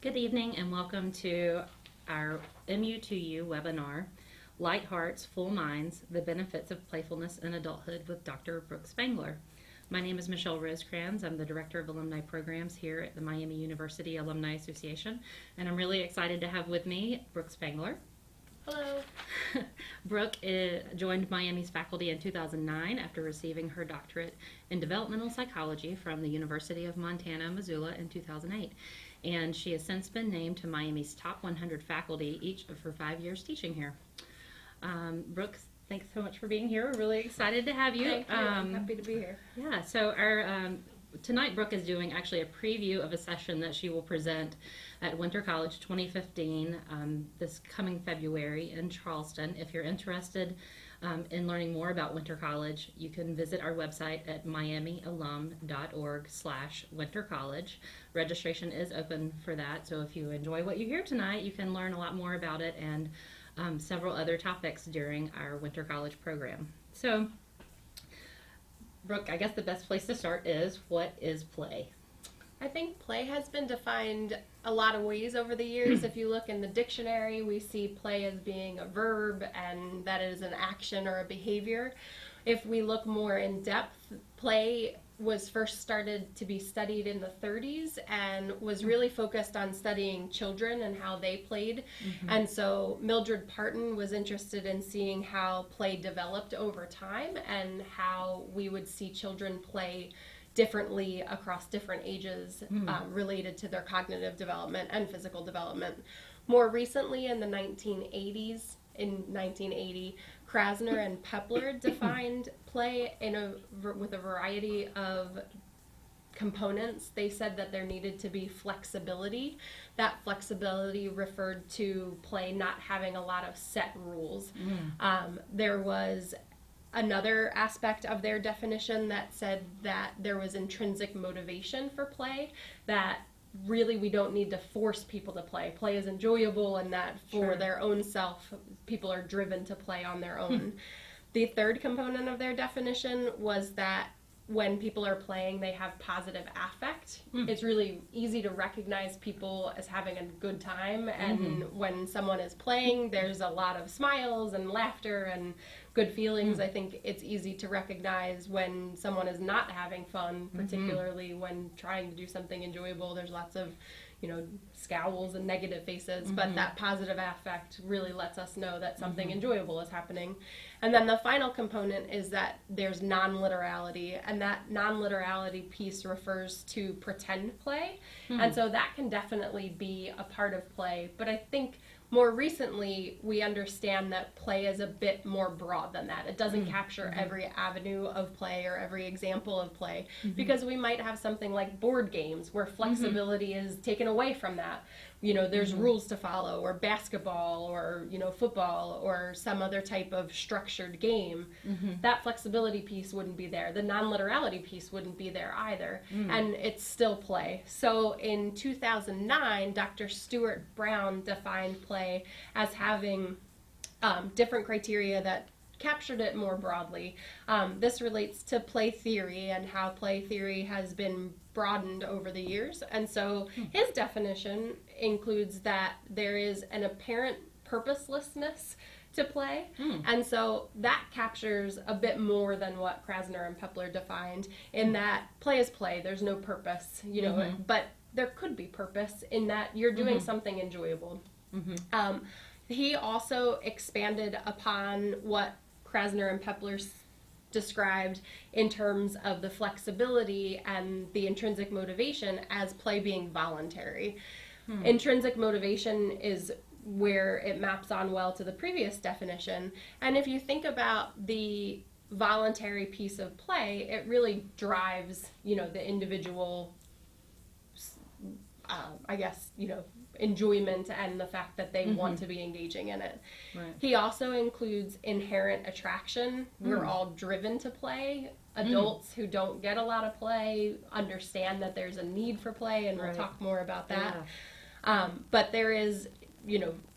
Good evening and welcome to our MU2U webinar, Light Hearts, Full Minds, The Benefits of Playfulness in Adulthood with Dr. Brooke Spangler. My name is Michelle Rosecrans. I'm the Director of Alumni Programs here at the Miami University Alumni Association, and I'm really excited to have with me Brooke Spangler. Hello. Brooke joined Miami's faculty in 2009 after receiving her doctorate in developmental psychology from the University of Montana, Missoula in 2008. And she has since been named to Miami's top 100 faculty each of her 5 years teaching here. Brooke, thanks so much for being here. We're really excited to have you. Thank you. I'm happy to be here. Yeah, so our tonight Brooke is doing actually a preview of a session that she will present at Winter College 2015 this coming February in Charleston. If you're interested in learning more about Winter College, you can visit our website at miamialum.org/wintercollege. Registration is open for that, so if you enjoy what you hear tonight, you can learn a lot more about it and several other topics during our Winter College program. So, Brooke, I guess the best place to start is, what is play? I think play has been defined a lot of ways over the years. If you look in the dictionary, we see play as being a verb and that it is an action or a behavior. If we look more in depth, play was first started to be studied in the 30s and was really focused on studying children and how they played. And so Mildred Parton was interested in seeing how play developed over time and how we would see children play differently across different ages related to their cognitive development and physical development. More recently, in the 1980s, in 1980, Krasner and Pepler defined play with a variety of components. They said that there needed to be flexibility. That flexibility referred to play not having a lot of set rules. There was another aspect of their definition that said that there was intrinsic motivation for play, that really we don't need to force people to play. Play is enjoyable, and that for their own self, people are driven to play on their own. The third component of their definition was that when people are playing, they have positive affect. It's really easy to recognize people as having a good time, and when someone is playing, there's a lot of smiles and laughter and good feelings. I think it's easy to recognize when someone is not having fun, particularly when trying to do something enjoyable. There's lots of, scowls and negative faces, but that positive affect really lets us know that something enjoyable is happening. And then the final component is that there's non-literality, and that non-literality piece refers to pretend play. And so that can definitely be a part of play, but I think more recently, we understand that play is a bit more broad than that. It doesn't capture every avenue of play or every example of play, because we might have something like board games where flexibility is taken away from that. There's rules to follow, or basketball, or, football, or some other type of structured game. That flexibility piece wouldn't be there. The non-literality piece wouldn't be there either. And it's still play. So in 2009, Dr. Stuart Brown defined play as having different criteria that captured it more broadly. This relates to play theory and how play theory has been broadened over the years. And so his definition includes that there is an apparent purposelessness to play. And so that captures a bit more than what Krasner and Pepler defined, in that play is play. There's no purpose, but there could be purpose in that you're doing something enjoyable. He also expanded upon what Krasner and Pepler described in terms of the flexibility and the intrinsic motivation as play being voluntary. Intrinsic motivation is where it maps on well to the previous definition. And if you think about the voluntary piece of play, it really drives, the individual, enjoyment and the fact that they want to be engaging in it. He also includes inherent attraction. We're all driven to play. Adults who don't get a lot of play understand that there's a need for play, and we'll talk more about that. But there is,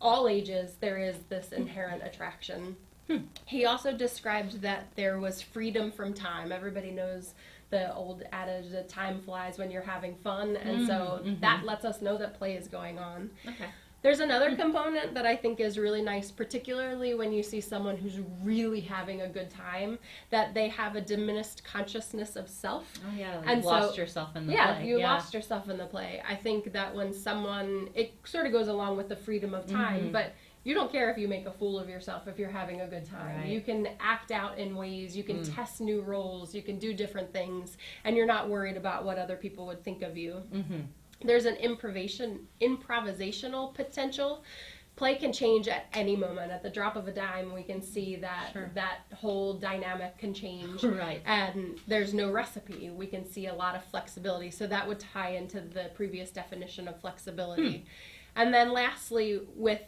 all ages, there is this inherent attraction. He also described that there was freedom from time. Everybody knows the old adage that time flies when you're having fun, and so that lets us know that play is going on. Okay. There's another component that I think is really nice, particularly when you see someone who's really having a good time, that they have a diminished consciousness of self. Oh yeah, And you lost yourself in the yeah, play. you lost yourself in the play. I think that when someone, it sort of goes along with the freedom of time, but you don't care if you make a fool of yourself if you're having a good time. Right. You can act out in ways, you can test new roles, you can do different things, and you're not worried about what other people would think of you. There's an improvisational potential. Play can change at any moment. At the drop of a dime, we can see that that whole dynamic can change. Right. And there's no recipe. We can see a lot of flexibility. So that would tie into the previous definition of flexibility. And then lastly, with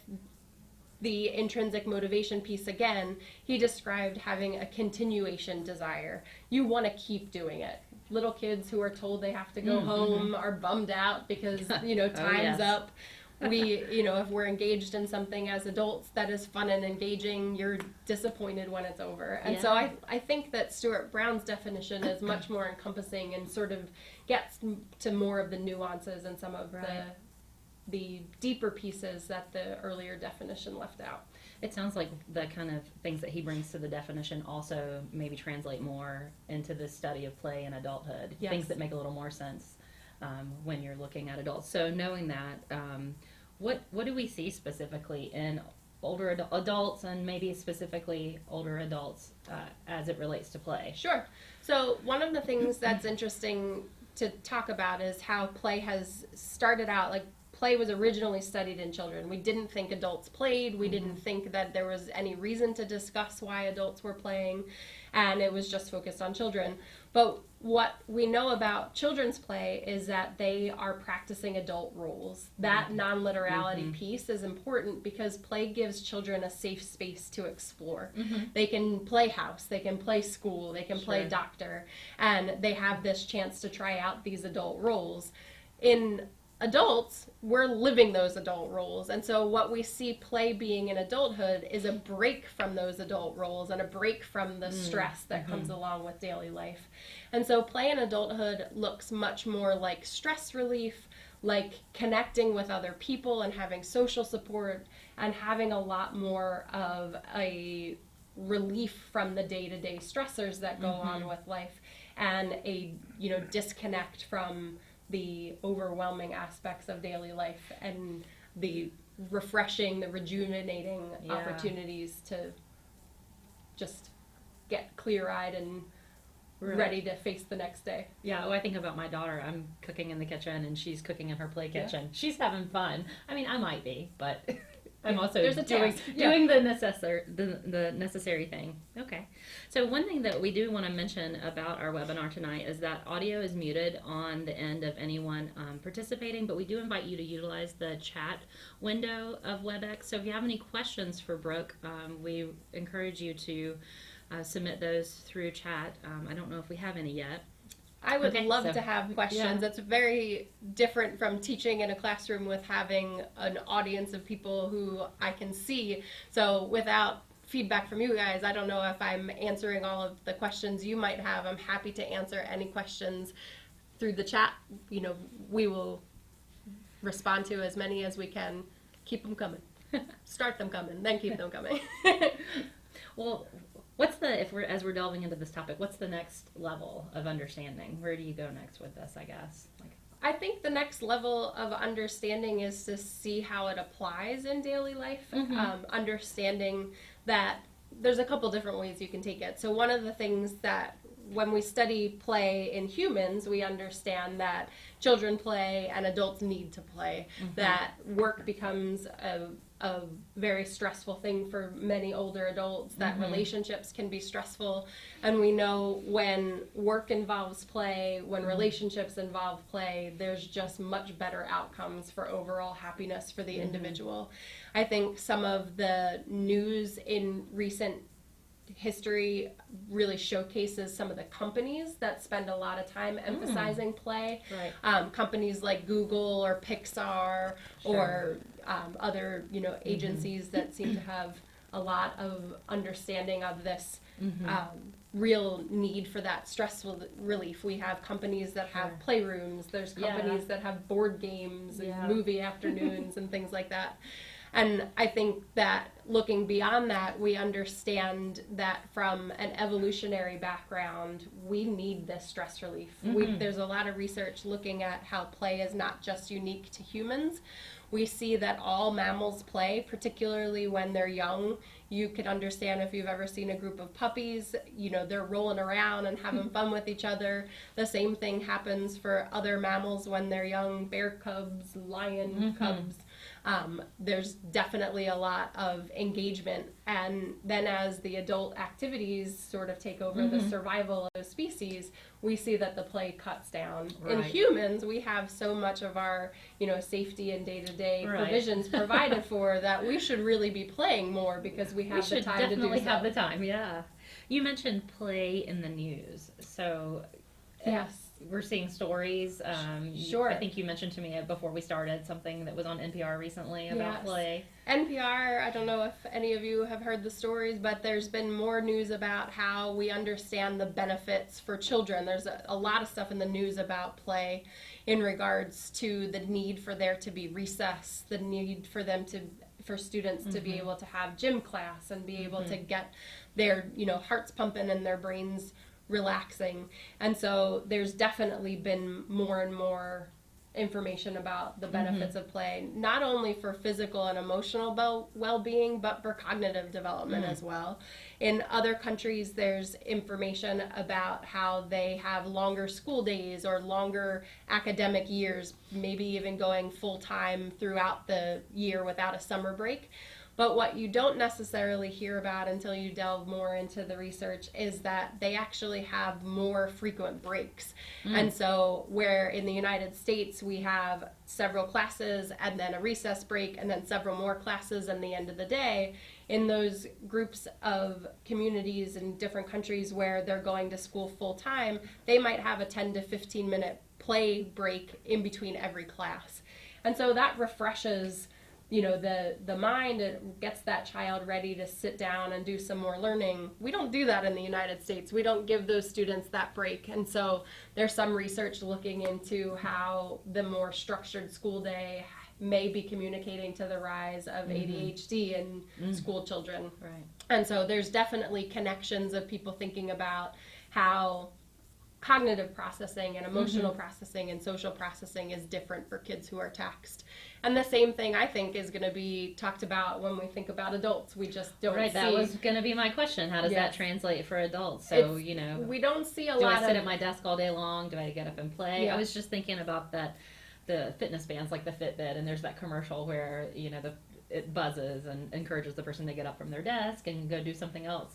the intrinsic motivation piece again, he described having a continuation desire. You want to keep doing it. Little kids who are told they have to go home are bummed out because, time's up. We, if we're engaged in something as adults that is fun and engaging, you're disappointed when it's over. And so I think that Stuart Brown's definition is much more encompassing and sort of gets to more of the nuances and some of the deeper pieces that the earlier definition left out. It sounds like the kind of things that he brings to the definition also maybe translate more into the study of play in adulthood. Yes. Things that make a little more sense when you're looking at adults. So knowing that, what do we see specifically in older adults and maybe specifically older adults as it relates to play? Sure. So one of the things that's interesting to talk about is how play has started out, like play was originally studied in children. We didn't think adults played. We didn't think that there was any reason to discuss why adults were playing, and it was just focused on children. But what we know about children's play is that they are practicing adult roles. That non-literality piece is important because play gives children a safe space to explore. They can play house, they can play school, they can play doctor, and they have this chance to try out these adult roles. In adults, we're living those adult roles. And so what we see play being in adulthood is a break from those adult roles and a break from the stress that comes along with daily life. And so play in adulthood looks much more like stress relief, like connecting with other people and having social support and having a lot more of a relief from the day-to-day stressors that go on with life and a, disconnect from the overwhelming aspects of daily life and the refreshing, the rejuvenating opportunities to just get clear-eyed and ready to face the next day. Yeah, I think about my daughter. I'm cooking in the kitchen and she's cooking in her play kitchen. She's having fun. I mean, I might be, but I'm also doing the necessary thing. Okay. So one thing that we do want to mention about our webinar tonight is that audio is muted on the end of anyone participating, but we do invite you to utilize the chat window of WebEx. So if you have any questions for Brooke, we encourage you to submit those through chat. I don't know if we have any yet. I would love to have questions. It's very different from teaching in a classroom with having an audience of people who I can see. So without feedback from you guys, I don't know if I'm answering all of the questions you might have. I'm happy to answer any questions through the chat. We will respond to as many as we can. Keep them coming. Start them coming, then keep them coming. Well, as we're delving into this topic, what's the next level of understanding? Where do you go next with this, I guess? I think the next level of understanding is to see how it applies in daily life. Understanding that there's a couple different ways you can take it. So one of the things that when we study play in humans, we understand that children play and adults need to play, that work becomes a very stressful thing for many older adults, that relationships can be stressful, and we know when work involves play, when relationships involve play, there's just much better outcomes for overall happiness for the individual. I think some of the news in recent history really showcases some of the companies that spend a lot of time emphasizing play. Right. Companies like Google or Pixar or other agencies that seem to have a lot of understanding of this. real need for that stress relief. We have companies that have playrooms, there's companies that have board games and movie afternoons and things like that. And I think that looking beyond that, we understand that from an evolutionary background, we need this stress relief. There's a lot of research looking at how play is not just unique to humans. We see that all mammals play, particularly when they're young. You can understand if you've ever seen a group of puppies, they're rolling around and having fun with each other. The same thing happens for other mammals when they're young, bear cubs, lion cubs. There's definitely a lot of engagement, and then as the adult activities sort of take over the survival of the species, we see that the play cuts down. Right. In humans, we have so much of our safety and day-to-day provisions provided for that we should really be playing more because we have the time to do so. We should definitely have the time, yeah. You mentioned play in the news, so yes. We're seeing stories. Sure. I think you mentioned to me before we started something that was on NPR recently about play. NPR, I don't know if any of you have heard the stories, but there's been more news about how we understand the benefits for children. There's a lot of stuff in the news about play in regards to the need for there to be recess, the need for for students to be able to have gym class and be able to get their hearts pumping and their brains relaxing. And so there's definitely been more and more information about the benefits of play, not only for physical and emotional well-being, but for cognitive development as well. In other countries, there's information about how they have longer school days or longer academic years, maybe even going full-time throughout the year without a summer break. But what you don't necessarily hear about until you delve more into the research is that they actually have more frequent breaks. And so where in the United States we have several classes and then a recess break and then several more classes and the end of the day, in those groups of communities in different countries where they're going to school full time, they might have a 10 to 15 minute play break in between every class. And so that refreshes the mind. It gets that child ready to sit down and do some more learning. We don't do that in the United States. We don't give those students that break. And so there's some research looking into how the more structured school day may be communicating to the rise of ADHD in school children. Right. And so there's definitely connections of people thinking about how cognitive processing and emotional processing and social processing is different for kids who are taxed. And the same thing, I think, is going to be talked about when we think about adults. We just don't see... That was going to be my question. How does that translate for adults? So, we don't see a lot of... Do I sit at my desk all day long? Do I get up and play? Yeah. I was just thinking about the fitness bands like the Fitbit, and there's that commercial where, it buzzes and encourages the person to get up from their desk and go do something else.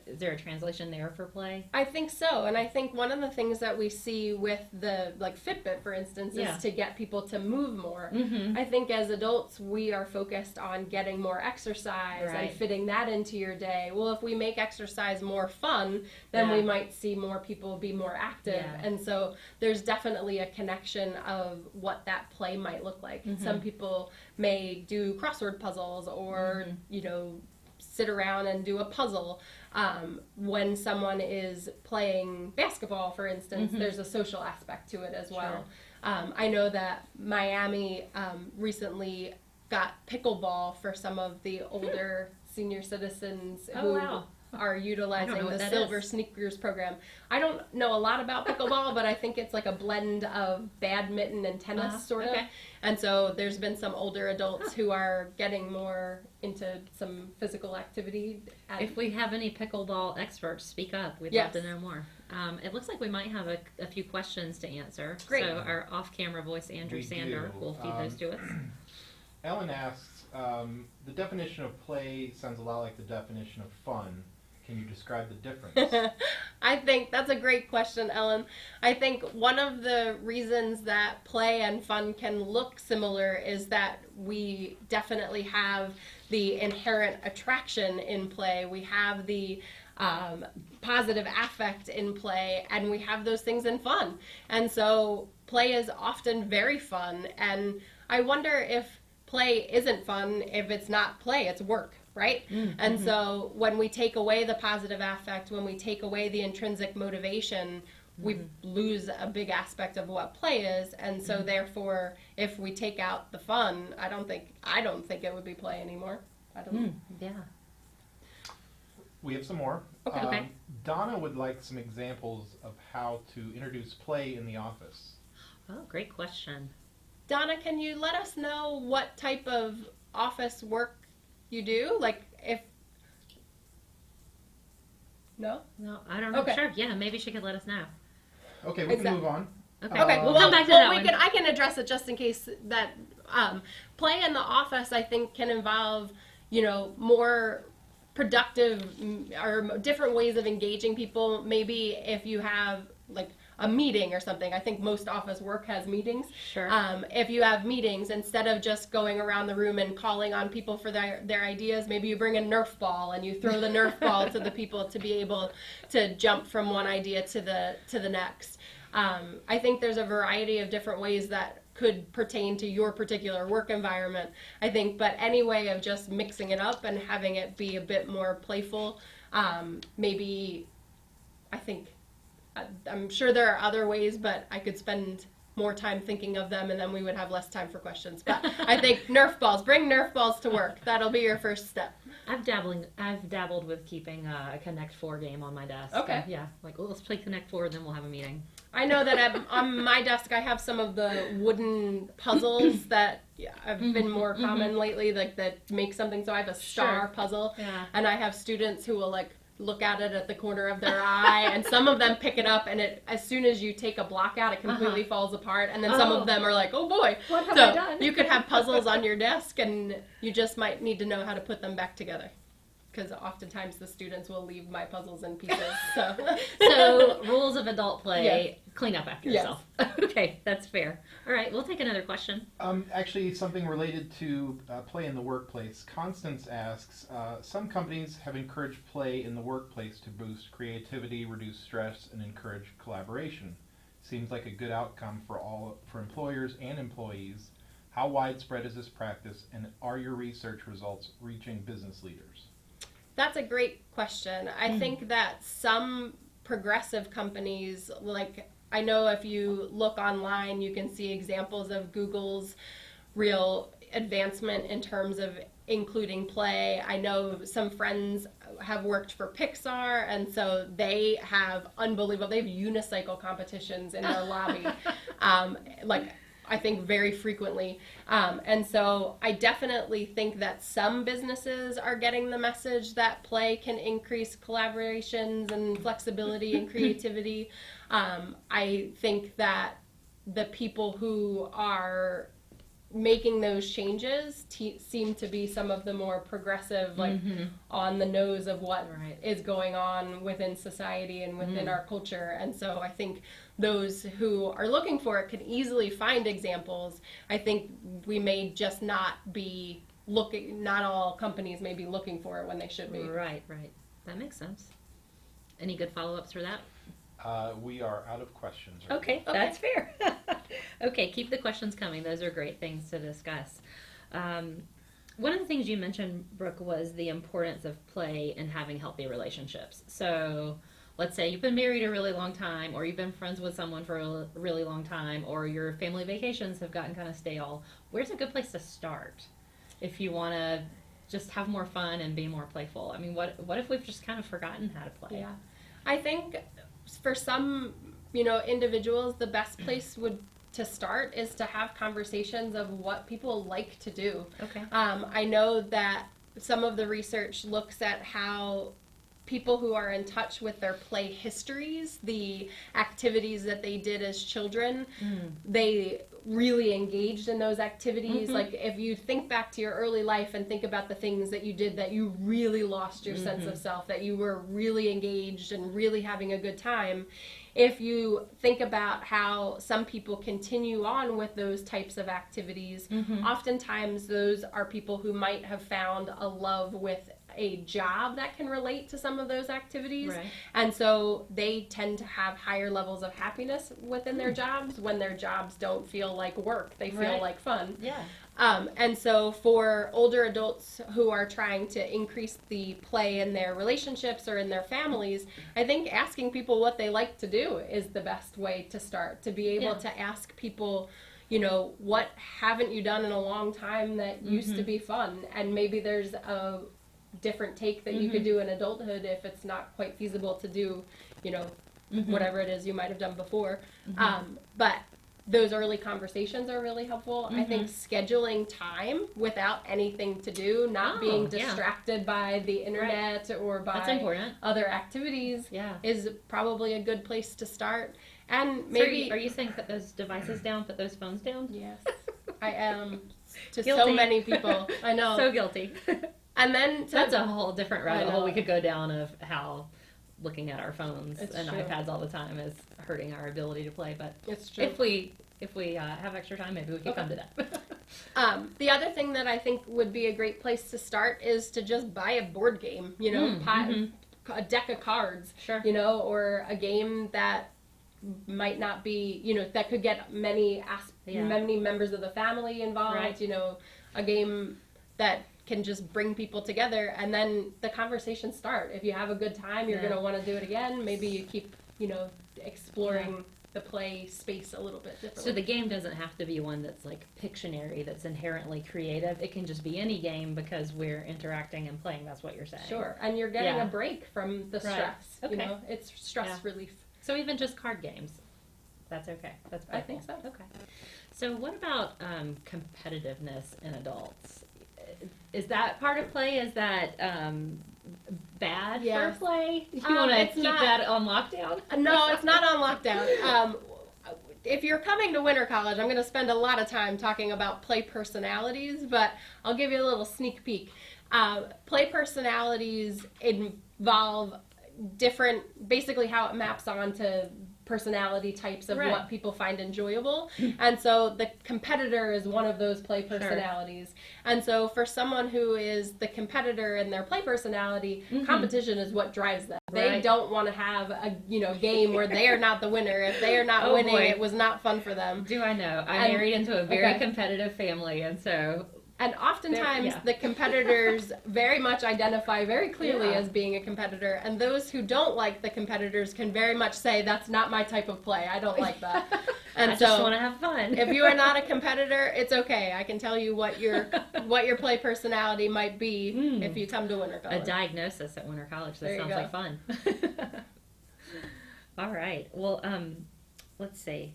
Is there a translation there for play? I think so. And I think one of the things that we see with the Fitbit, for instance, is to get people to move more. I think as adults, we are focused on getting more exercise and fitting that into your day. Well, if we make exercise more fun, then we might see more people be more active. And so there's definitely a connection of what that play might look like. Some people may do crossword puzzles or sit around and do a puzzle. When someone is playing basketball, for instance, there's a social aspect to it as well. I know that Miami recently got pickleball for some of the older senior citizens who are utilizing the Silver Sneakers program. I don't know a lot about pickleball, but I think it's like a blend of badminton and tennis sort of. And so there's been some older adults who are getting more into some physical activity. If we have any pickleball experts, speak up. We'd love to know more. It looks like we might have a few questions to answer. Great. So our off-camera voice, Andrew Sander, will feed those to us. Ellen asks, the definition of play sounds a lot like the definition of fun. Can you describe the difference? I think that's a great question, Ellen. I think one of the reasons that play and fun can look similar is that we definitely have the inherent attraction in play. We have the positive affect in play, and we have those things in fun. And so play is often very fun, and I wonder if play isn't fun if it's not play, it's work, right? And so when we take away the positive affect, when we take away the intrinsic motivation, we lose a big aspect of what play is. And so therefore, if we take out the fun, I don't think it would be play anymore. I don't. Yeah. We have some more. Okay. Donna would like some examples of how to introduce play in the office. Oh, great question. Donna, can you let us know what type of office work you do? Like if... No? No, I don't know. Okay. Sure. Yeah, maybe she could let us know. Okay, we can move on. Okay. We'll come back to that one. I can address it just in case that play in the office, I think, can involve, more productive or different ways of engaging people. Maybe if you have like a meeting or something. I think most office work has meetings. Sure. If you have meetings, instead of just going around the room and calling on people for their ideas, maybe you bring a Nerf ball and you throw the Nerf ball to the people to be able to jump from one idea to the next. I think there's a variety of different ways that could pertain to your particular work environment, I think, but any way of just mixing it up and having it be a bit more playful, maybe, I think, I'm sure there are other ways, but I could spend more time thinking of them and then we would have less time for questions. But I think Nerf balls, bring Nerf balls to work. That'll be your first step. I've dabbled with keeping a Connect 4 game on my desk. Okay. Yeah, like, well, let's play Connect 4 and then we'll have a meeting. I know that on my desk I have some of the wooden puzzles that have been more common lately, like that make something. So I have a star puzzle, and I have students who will like look at it at the corner of their eye, and some of them pick it up, and as soon as you take a block out, it completely falls apart, and then some of them are like, oh boy, what have I done? You could have puzzles on your desk, and you just might need to know how to put them back together. Because oftentimes the students will leave my puzzles in pieces. So rules of adult play, Yes. Clean up after yourself. Okay, that's fair. All right, we'll take another question. Actually, something related to play in the workplace. Constance asks, some companies have encouraged play in the workplace to boost creativity, reduce stress, and encourage collaboration. Seems like a good outcome for employers and employees. How widespread is this practice, and are your research results reaching business leaders? That's a great question. I think that some progressive companies, like I know if you look online, you can see examples of Google's real advancement in terms of including play. I know some friends have worked for Pixar, and so they have they have unicycle competitions in their lobby. I think very frequently. And so I definitely think that some businesses are getting the message that play can increase collaborations and flexibility and creativity. I think that the people who are making those changes seem to be some of the more progressive, like on the nose of what is going on within society and within our culture. And so I think those who are looking for it can easily find examples. I think we may just not all companies may be looking for it when they should be. Right. That makes sense. Any good follow-ups for that? We are out of questions. Okay, that's fair. Okay, keep the questions coming. Those are great things to discuss. One of the things you mentioned, Brooke, was the importance of play in having healthy relationships. So let's say you've been married a really long time, or you've been friends with someone for a really long time, or your family vacations have gotten kind of stale. Where's a good place to start if you want to just have more fun and be more playful? I mean, what if we've just kind of forgotten how to play? Yeah, I think for some, individuals, the best place to start is to have conversations of what people like to do. Okay. I know that some of the research looks at how people who are in touch with their play histories, the activities that they did as children, they really engaged in those activities. Like if you think back to your early life and think about the things that you did that you really lost your sense of self, that you were really engaged and really having a good time, if you think about how some people continue on with those types of activities, oftentimes those are people who might have found a love with a job that can relate to some of those activities. Right. And so they tend to have higher levels of happiness within their jobs when their jobs don't feel like work. They feel like fun. Yeah. And so for older adults who are trying to increase the play in their relationships or in their families, I think asking people what they like to do is the best way to start. To be able to ask people, you know, what haven't you done in a long time that used to be fun? And maybe there's a different take that you could do in adulthood if it's not quite feasible to do, you know, whatever it is you might have done before. But those early conversations are really helpful. I think scheduling time without anything to do, not being distracted by the internet or by other activities is probably a good place to start. And maybe... So are you saying put those devices down, put those phones down? Yes, I am. To Guilty. so many people. I know. So guilty. And then... That's a whole different rabbit hole we could go down of how looking at our phones and true. iPads all the time is hurting our ability to play. But It's true. if we have extra time, maybe we could come to that. The other thing that I think would be a great place to start is to just buy a board game, you know, a deck of cards, you know, or a game that might not be, you know, that could get many members of the family involved, you know, a game that can just bring people together, and then the conversations start. If you have a good time, you're going to want to do it again. Maybe you keep, you know, exploring the play space a little bit differently. So the game doesn't have to be one that's like Pictionary, that's inherently creative. It can just be any game because we're interacting and playing. That's what you're saying. Sure, and you're getting a break from the stress. You know, it's stress relief. So even just card games, that's okay. That's playful. I think so. Okay. So what about competitiveness in adults? Is that part of play? Is that bad for play? You want to keep that on lockdown? No, it's not on lockdown. If you're coming to Winter College, I'm going to spend a lot of time talking about play personalities, but I'll give you a little sneak peek. Play personalities involve different, basically how it maps onto personality types of what people find enjoyable. And so the competitor is one of those play personalities. And so for someone who is the competitor in their play personality, competition is what drives them. They don't want to have a, you know, game where they are not the winner. If they are not winning, it was not fun for them. Do I know? I'm married into a very competitive family, and so... And oftentimes the competitors very much identify very clearly as being a competitor, and those who don't like the competitors can very much say, that's not my type of play, I don't like that. And I just want to have fun. If you are not a competitor, it's okay. I can tell you what your play personality might be if you come to Winter College. A diagnosis at Winter College. That sounds like fun. All right. Well, let's see.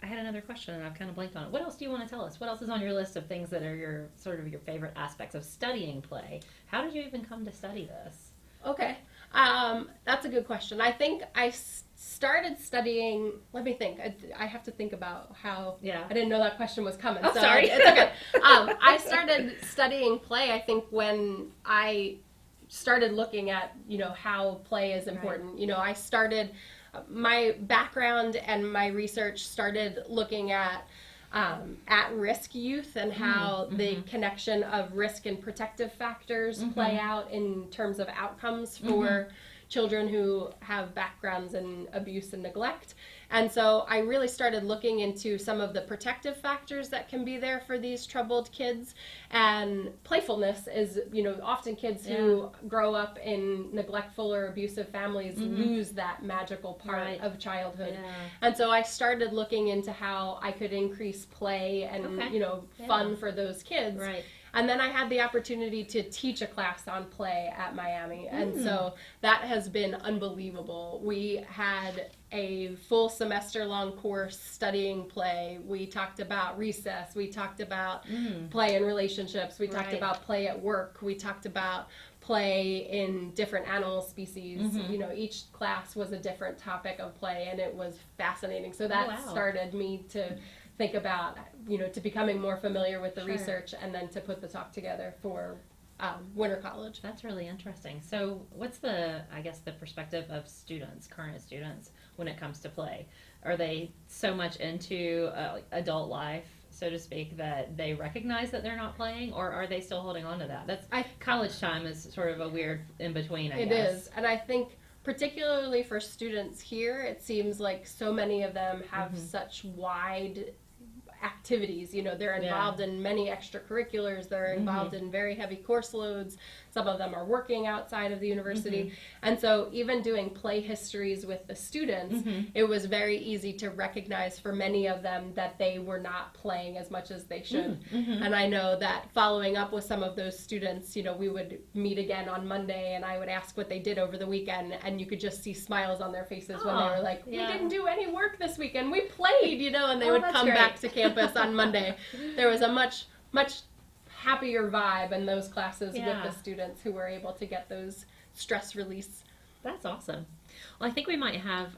I had another question and I've kind of blanked on it. What else do you want to tell us? What else is on your list of things that are your sort of your favorite aspects of studying play? How did you even come to study this? Okay. That's a good question. I think I started studying, let me think. I have to think about how, I didn't know that question was coming. Oh, so sorry. It's okay. I started studying play, I think, when I started looking at, you know, how play is important. You know, I started... My background and my research started looking at at-risk youth and how the connection of risk and protective factors play out in terms of outcomes for children who have backgrounds in abuse and neglect. And so I really started looking into some of the protective factors that can be there for these troubled kids. And playfulness is, you know, often kids who grow up in neglectful or abusive families lose that magical part of childhood. And so I started looking into how I could increase play and, you know, fun for those kids. And then I had the opportunity to teach a class on play at Miami. And so that has been unbelievable. We had a full semester-long course studying play. We talked about recess. We talked about play in relationships. We talked about play at work. We talked about play in different animal species. You know, each class was a different topic of play, and it was fascinating. So that started me to think about, you know, to becoming more familiar with the research and then to put the talk together for Winter College. That's really interesting. So what's the, I guess, the perspective of students, current students, when it comes to play? Are they so much into adult life, so to speak, that they recognize that they're not playing, or are they still holding on to that? College time is sort of a weird in-between, I guess. It is, and I think particularly for students here, it seems like so many of them have such wide activities. You know, they're involved in many extracurriculars. They're involved in very heavy course loads. Some of them are working outside of the university. And so even doing play histories with the students, it was very easy to recognize for many of them that they were not playing as much as they should. And I know that following up with some of those students, you know, we would meet again on Monday and I would ask what they did over the weekend, and you could just see smiles on their faces when they were like, we didn't do any work this weekend, we played, you know, and they would come back to campus on Monday. There was a much happier vibe in those classes with the students who were able to get those stress release. That's awesome. Well, I think we might have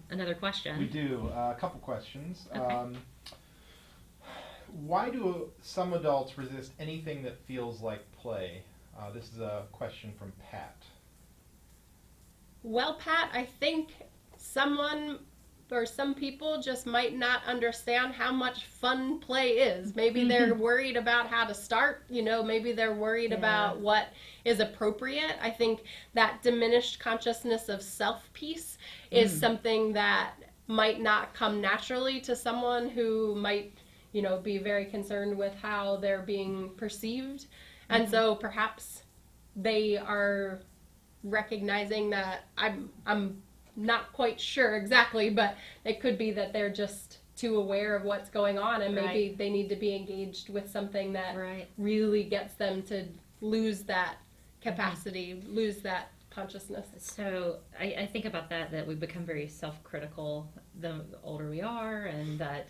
another question. We do. A couple questions. Okay. Why do some adults resist anything that feels like play? This is a question from Pat. Well, Pat, I think someone or some people just might not understand how much fun play is. Maybe they're worried about how to start, you know, maybe they're worried about what is appropriate. I think that diminished consciousness of self piece is something that might not come naturally to someone who might, you know, be very concerned with how they're being perceived. And so perhaps they are recognizing that I'm not quite sure exactly, but it could be that they're just too aware of what's going on, and maybe they need to be engaged with something that really gets them to lose that capacity, lose that consciousness. So I think about that we become very self-critical the older we are, and that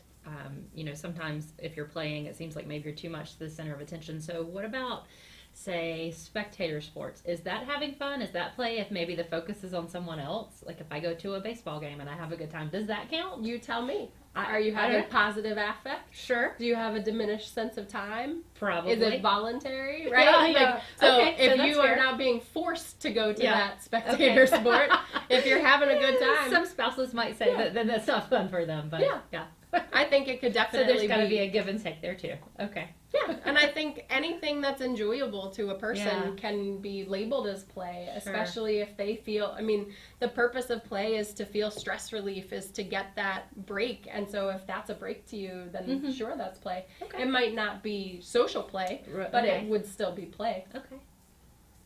you know, sometimes if you're playing, it seems like maybe you're too much the center of attention. So what about, say, spectator sports? Is that having fun? Is that play if maybe the focus is on someone else? Like if I go to a baseball game and I have a good time, does that count? You tell me. Are you having positive affect? Sure. Do you have a diminished sense of time? Probably. Is it voluntary? Right? So if you are not being forced to go to that spectator sport, if you're having a good time. Some spouses might say that then that's not fun for them, but yeah. I think it could definitely So there's got to be a give and take there too. Okay. Yeah, and I think anything that's enjoyable to a person can be labeled as play, especially if they feel, I mean, the purpose of play is to feel stress relief, is to get that break. And so if that's a break to you, then sure, that's play. Okay. It might not be social play, but it would still be play. Okay.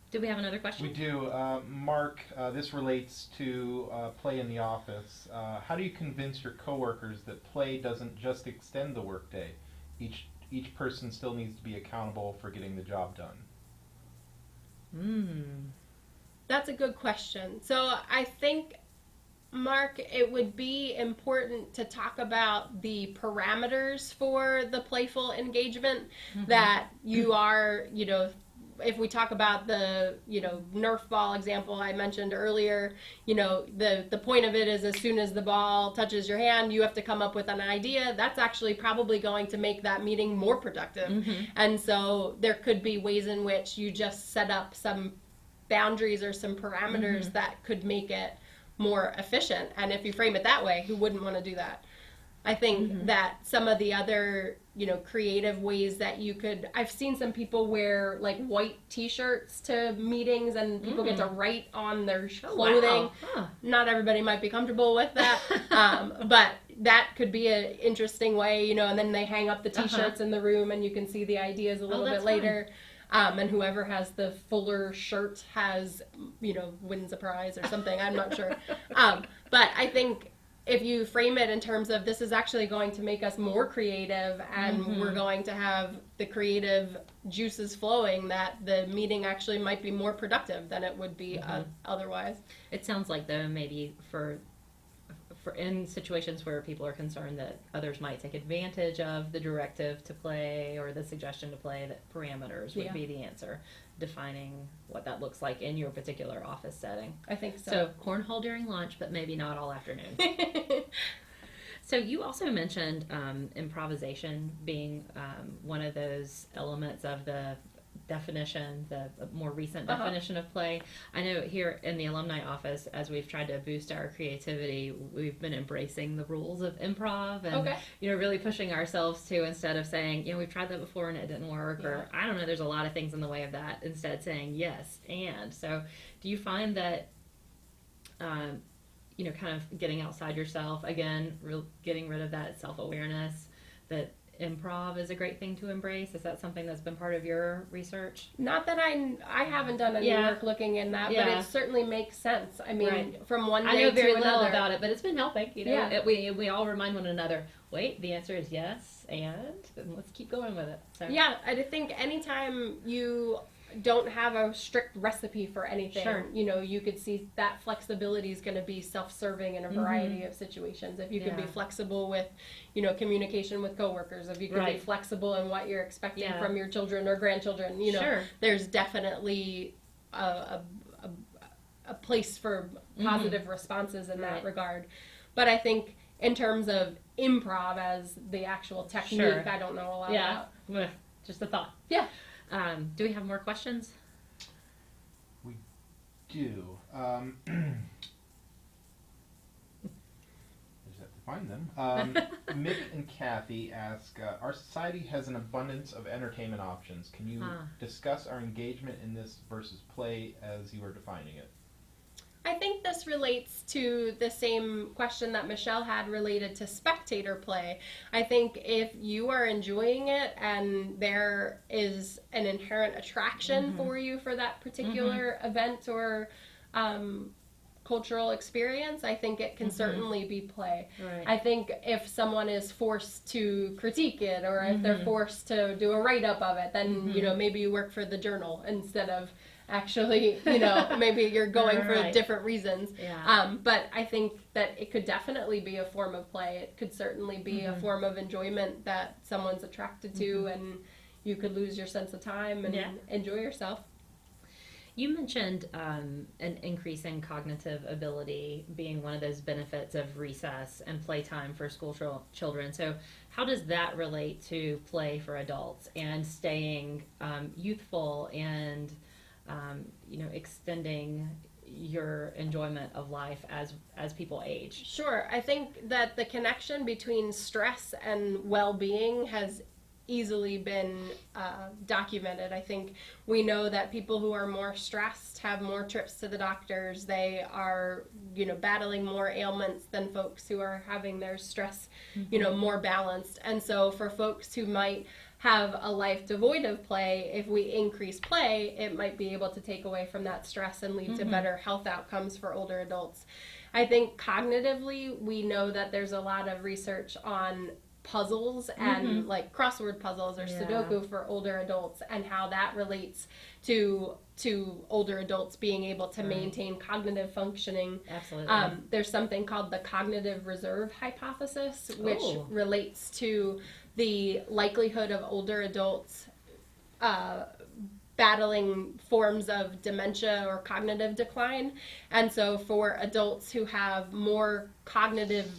Do we have another question? We do. Mark, this relates to play in the office. How do you convince your coworkers that play doesn't just extend the workday? Each person still needs to be accountable for getting the job done. That's a good question. So I think, Mark, it would be important to talk about the parameters for the playful engagement, that you are, you know, if we talk about the, you know, Nerf ball example I mentioned earlier, you know, the point of it is as soon as the ball touches your hand, you have to come up with an idea. That's actually probably going to make that meeting more productive. And so there could be ways in which you just set up some boundaries or some parameters that could make it more efficient. And if you frame it that way, who wouldn't want to do that? I think that some of the other, you know, creative ways that you could, I've seen some people wear like white t-shirts to meetings, and people get to write on their clothing. Not everybody might be comfortable with that, but that could be an interesting way, you know, and then they hang up the t-shirts in the room and you can see the ideas a little bit later. And whoever has the fuller shirt has, you know, wins a prize or something. I'm not sure. But I think if you frame it in terms of this is actually going to make us more creative, and we're going to have the creative juices flowing, that the meeting actually might be more productive than it would be otherwise. It sounds like, though, maybe for in situations where people are concerned that others might take advantage of the directive to play or the suggestion to play, that parameters would be the answer, defining what that looks like in your particular office setting. I think so. So cornhole during lunch, but maybe not all afternoon. So you also mentioned improvisation being one of those elements of the definition, the more recent definition of play. I know here in the alumni office, as we've tried to boost our creativity, we've been embracing the rules of improv and you know, really pushing ourselves to, instead of saying, you know, we've tried that before and it didn't work, or I don't know, there's a lot of things in the way of that, instead saying yes. And so do you find that you know, kind of getting outside yourself, again, getting rid of that self-awareness, that improv is a great thing to embrace? Is that something that's been part of your research? Not that I haven't done any Yeah. work looking in that, Yeah. but it certainly makes sense. I mean, Right. from one I day know very to little another. about it, but it's been helping. You know, Yeah. we all remind one another. Wait, the answer is yes, and let's keep going with it. So. Yeah, I think anytime you don't have a strict recipe for anything, Sure. you know, you could see that flexibility is going to be self-serving in a variety of situations. If you can be Yeah. flexible with, you know, communication with coworkers, if you can be Right. flexible in what you're expecting Yeah. from your children or grandchildren, you know, Sure. there's definitely a place for positive responses in that Right. regard. But I think in terms of improv as the actual technique, Sure. I don't know a lot Yeah. about. Well, just a thought. Yeah. Do we have more questions? We do. I just have to find them. Mick and Kathy ask, our society has an abundance of entertainment options. Can you discuss our engagement in this versus play as you are defining it? I think this relates to the same question that Michelle had related to spectator play. I think if you are enjoying it and there is an inherent attraction for you for that particular event or cultural experience, I think it can certainly be play. Right. I think if someone is forced to critique it or if they're forced to do a write-up of it, then, you know, maybe you work for the journal instead of actually, you know, maybe you're going for Right. different reasons. Yeah. But I think that it could definitely be a form of play. It could certainly be a form of enjoyment that someone's attracted to, and you could lose your sense of time and enjoy yourself. You mentioned an increase in cognitive ability being one of those benefits of recess and playtime for school children. So, how does that relate to play for adults and staying youthful and you know, extending your enjoyment of life as people age? Sure. I think that the connection between stress and well-being has easily been documented. I think we know that people who are more stressed have more trips to the doctors. They are, you know, battling more ailments than folks who are having their stress, you know, more balanced. And so for folks who might have a life devoid of play, if we increase play, it might be able to take away from that stress and lead to better health outcomes for older adults. I think cognitively, we know that there's a lot of research on puzzles and like crossword puzzles or Sudoku for older adults and how that relates to older adults being able to maintain cognitive functioning. Absolutely. There's something called the cognitive reserve hypothesis, which relates to the likelihood of older adults battling forms of dementia or cognitive decline. And so for adults who have more cognitive,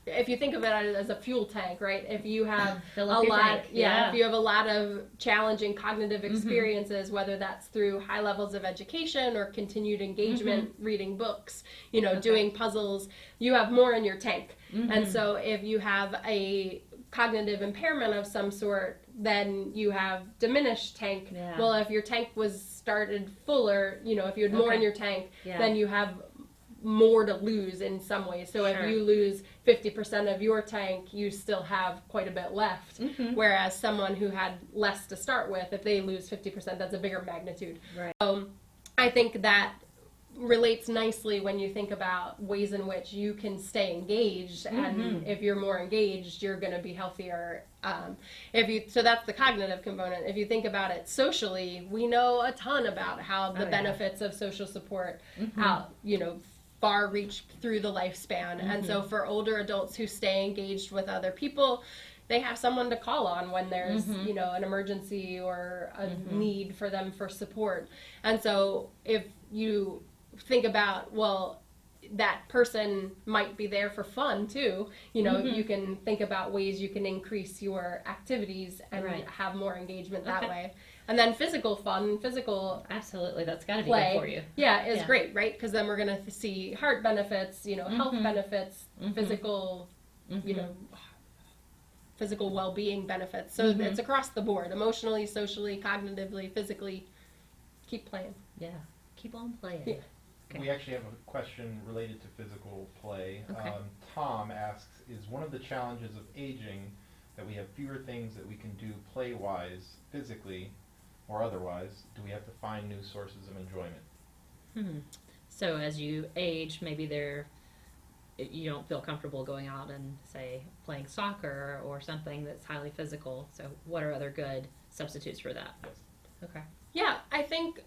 if you think of it as a fuel tank, right? If you have if you have a lot of challenging cognitive experiences, whether that's through high levels of education or continued engagement, reading books, you know, doing puzzles, you have more in your tank. And so if you have a cognitive impairment of some sort, then you have diminished tank. Well, if your tank was started fuller, you know, if you had more in your tank, then you have more to lose in some ways. So if you lose 50% of your tank, you still have quite a bit left. Whereas someone who had less to start with, if they lose 50%, that's a bigger magnitude. Right. I think that relates nicely when you think about ways in which you can stay engaged, and if you're more engaged, you're going to be healthier. So that's the cognitive component. If you think about it socially, we know a ton about how the benefits of social support out, you know, far reach through the lifespan. And so for older adults who stay engaged with other people, they have someone to call on when there's, you know, an emergency or a need for them for support. And so if you think about, well, that person might be there for fun too, you know, you can think about ways you can increase your activities and have more engagement that way. And then physical fun, Absolutely, that's got to be play, good for you. Is great, right? Because then we're going to see heart benefits, you know, health benefits, physical, you know, physical well-being benefits. So it's across the board, emotionally, socially, cognitively, physically. Keep playing. Yeah, keep on playing. Yeah. Okay. We actually have a question related to physical play. Okay. Tom asks, is one of the challenges of aging that we have fewer things that we can do play-wise, physically, or otherwise, do we have to find new sources of enjoyment? So as you age, maybe you don't feel comfortable going out and, say, playing soccer or something that's highly physical. So what are other good substitutes for that? Yes. Okay. Yeah, I think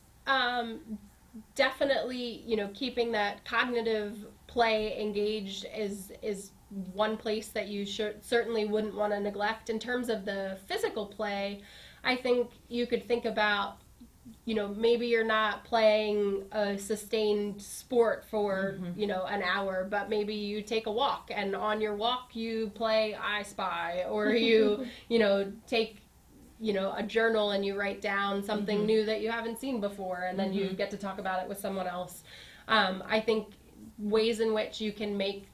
definitely, keeping that cognitive play engaged is one place that you certainly wouldn't want to neglect. In terms of the physical play, I think you could think about, maybe you're not playing a sustained sport for, an hour, but maybe you take a walk, and on your walk you play I Spy, or you, take a journal and you write down something new that you haven't seen before, and then you get to talk about it with someone else. I think ways in which you can make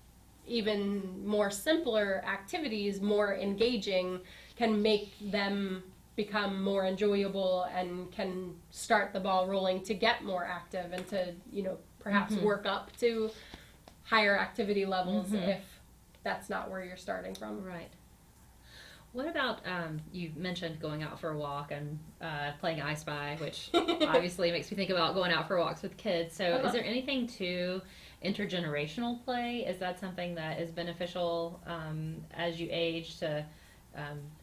even more simpler activities more engaging can make them become more enjoyable and can start the ball rolling to get more active and to, perhaps work up to higher activity levels if that's not where you're starting from. Right. What about, you mentioned going out for a walk and playing I Spy, which obviously makes me think about going out for walks with kids. So is there anything to intergenerational play? Is that something that is beneficial as you age to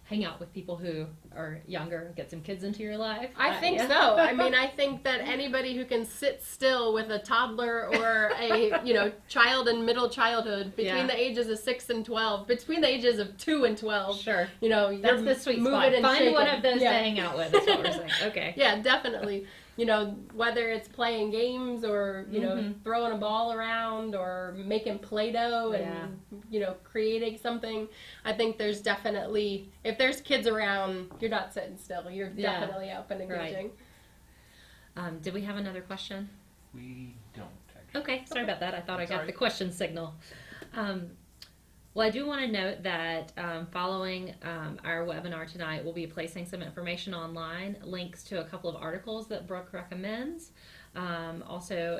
hang out with people who are younger, get some kids into your life? I think so. I mean, I think that anybody who can sit still with a toddler or a, child in middle childhood between the ages of 6 and 12, between the ages of 2 and 12, sure. That's the sweet spot. Find one of those to hang out with, is what we're saying. Okay. Yeah, definitely. Whether it's playing games or, throwing a ball around or making Play-Doh and, creating something, I think there's definitely, if there's kids around, you're not sitting still. You're definitely up and engaging. Right. Did we have another question? We don't, actually. Okay, sorry about that. I thought That's I got all right. the question signal. Well, I do want to note that following our webinar tonight, we'll be placing some information online, links to a couple of articles that Brooke recommends, also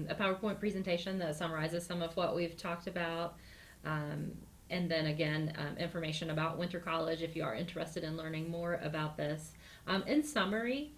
a PowerPoint presentation that summarizes some of what we've talked about, and then again, information about Winter College if you are interested in learning more about this. In summary,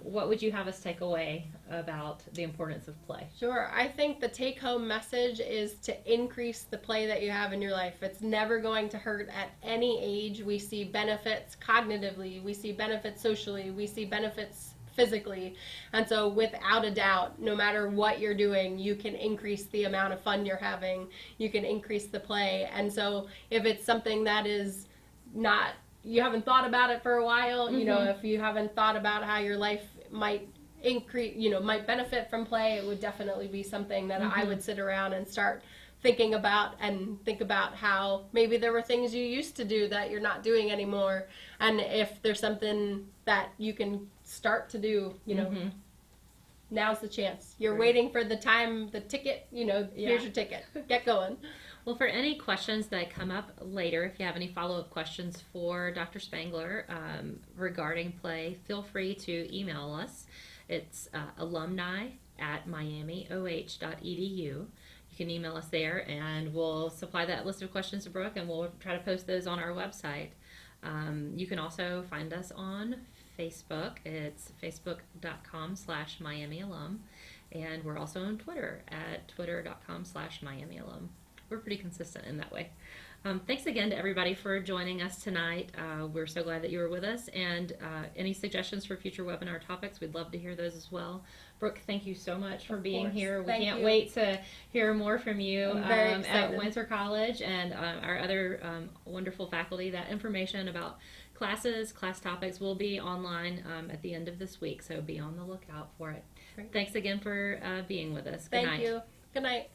what would you have us take away about the importance of play? Sure. I think the take-home message is to increase the play that you have in your life. It's never going to hurt at any age. We see benefits cognitively. We see benefits socially. We see benefits physically. And so without a doubt, no matter what you're doing, you can increase the amount of fun you're having. You can increase the play. And so if it's something that is not, you haven't thought about it for a while, if you haven't thought about how your life might increase, might benefit from play, it would definitely be something that I would sit around and start thinking about, and think about how maybe there were things you used to do that you're not doing anymore. And if there's something that you can start to do, now's the chance. You're waiting for the ticket, here's your ticket. Get going. Well, for any questions that come up later, if you have any follow-up questions for Dr. Spangler regarding play, feel free to email us. It's alumni@miamioh.edu. You can email us there, and we'll supply that list of questions to Brooke, and we'll try to post those on our website. You can also find us on Facebook. It's facebook.com/MiamiAlum, and we're also on Twitter at twitter.com/MiamiAlum. We're pretty consistent in that way. Thanks again to everybody for joining us tonight. We're so glad that you were with us, and any suggestions for future webinar topics, we'd love to hear those as well. Brooke, thank you so much for being here. We can't wait to hear more from you at Winter College and our other wonderful faculty. That information about classes, class topics will be online at the end of this week, so be on the lookout for it. Great. Thanks again for being with us. Good night. Thank you. Good night.